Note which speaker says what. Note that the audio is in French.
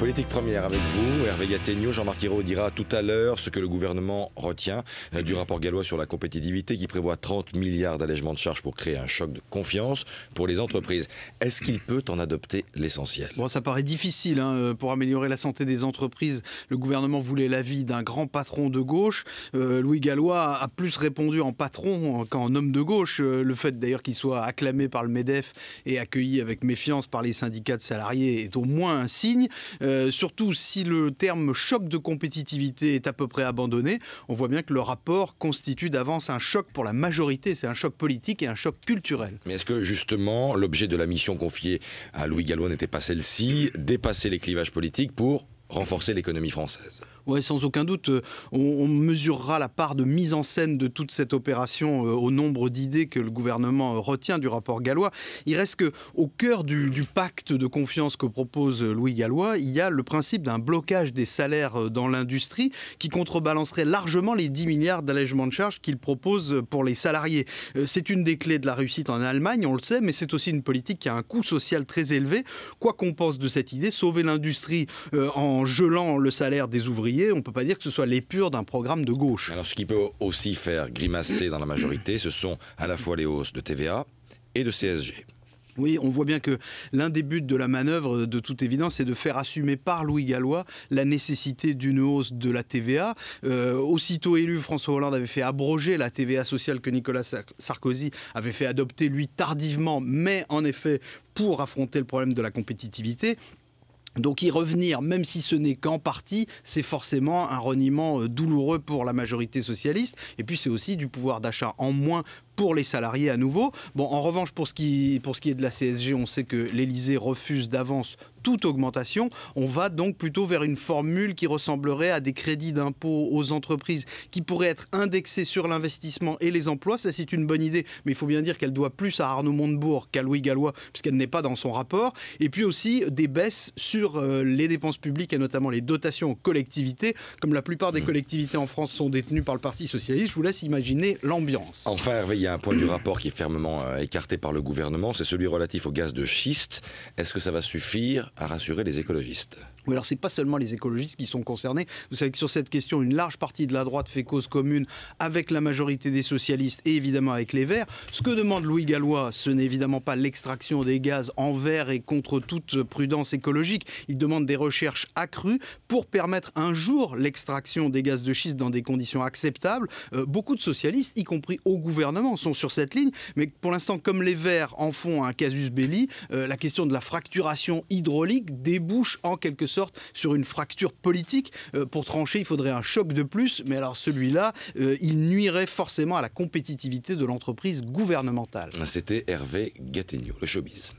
Speaker 1: Politique première avec vous, Hervé Gattegno. Jean-Marc Ayrault dira tout à l'heure ce que le gouvernement retient du rapport Gallois sur la compétitivité qui prévoit 30 milliards d'allègements de charges pour créer un choc de confiance pour les entreprises. Est-ce qu'il peut en adopter l'essentiel?
Speaker 2: Bon, ça paraît difficile pour améliorer la santé des entreprises. Le gouvernement voulait l'avis d'un grand patron de gauche. Louis Gallois a plus répondu en patron qu'en homme de gauche. Le fait d'ailleurs qu'il soit acclamé par le MEDEF et accueilli avec méfiance par les syndicats de salariés est au moins un signe. Surtout si le terme choc de compétitivité est à peu près abandonné, on voit bien que le rapport constitue d'avance un choc pour la majorité. C'est un choc politique et un choc culturel.
Speaker 1: Mais est-ce que justement l'objet de la mission confiée à Louis Gallois n'était pas celle-ci, dépasser les clivages politiques pour renforcer l'économie française?
Speaker 2: Oui, sans aucun doute, on mesurera la part de mise en scène de toute cette opération au nombre d'idées que le gouvernement retient du rapport Gallois. Il reste qu'au cœur du pacte de confiance que propose Louis Gallois, il y a le principe d'un blocage des salaires dans l'industrie qui contrebalancerait largement les 10 milliards d'allègements de charges qu'il propose pour les salariés. C'est une des clés de la réussite en Allemagne, on le sait, mais c'est aussi une politique qui a un coût social très élevé. Quoi qu'on pense de cette idée, sauver l'industrie en gelant le salaire des ouvriers, on ne peut pas dire que ce soit l'épure d'un programme de gauche.
Speaker 1: Alors ce qui peut aussi faire grimacer dans la majorité, ce sont à la fois les hausses de TVA et de CSG.
Speaker 2: Oui, on voit bien que l'un des buts de la manœuvre, de toute évidence, c'est de faire assumer par Louis Gallois la nécessité d'une hausse de la TVA. Aussitôt élu, François Hollande avait fait abroger la TVA sociale que Nicolas Sarkozy avait fait adopter, lui, tardivement, mais en effet, pour affronter le problème de la compétitivité. Donc y revenir, même si ce n'est qu'en partie, c'est forcément un reniement douloureux pour la majorité socialiste. Et puis c'est aussi du pouvoir d'achat en moins pour les salariés à nouveau. Bon, en revanche, pour ce qui est de la CSG, on sait que l'Élysée refuse d'avance toute augmentation. On va donc plutôt vers une formule qui ressemblerait à des crédits d'impôt aux entreprises qui pourraient être indexés sur l'investissement et les emplois. Ça, c'est une bonne idée, mais il faut bien dire qu'elle doit plus à Arnaud Montebourg qu'à Louis Gallois, puisqu'elle n'est pas dans son rapport. Et puis aussi des baisses sur les dépenses publiques et notamment les dotations aux collectivités. Comme la plupart des collectivités en France sont détenues par le Parti socialiste, je vous laisse imaginer l'ambiance.
Speaker 1: Enfin, Hervé, il y a un point du rapport qui est fermement écarté par le gouvernement, c'est celui relatif au gaz de schiste. Est-ce que ça va suffire à rassurer les écologistes?
Speaker 2: Oui, alors c'est pas seulement les écologistes qui sont concernés. Vous savez que sur cette question, une large partie de la droite fait cause commune avec la majorité des socialistes et évidemment avec les Verts. Ce que demande Louis Gallois, ce n'est évidemment pas l'extraction des gaz envers et contre toute prudence écologique. Il demande des recherches accrues pour permettre un jour l'extraction des gaz de schiste dans des conditions acceptables. Beaucoup de socialistes, y compris au gouvernement, sont sur cette ligne. Mais pour l'instant, comme les Verts en font un casus belli, la question de la fracturation hydraulique débouche en quelque sorte sur une fracture politique. Pour trancher, il faudrait un choc de plus, mais alors celui-là, il nuirait forcément à la compétitivité de l'entreprise gouvernementale.
Speaker 1: C'était Hervé Gattegno, le showbiz.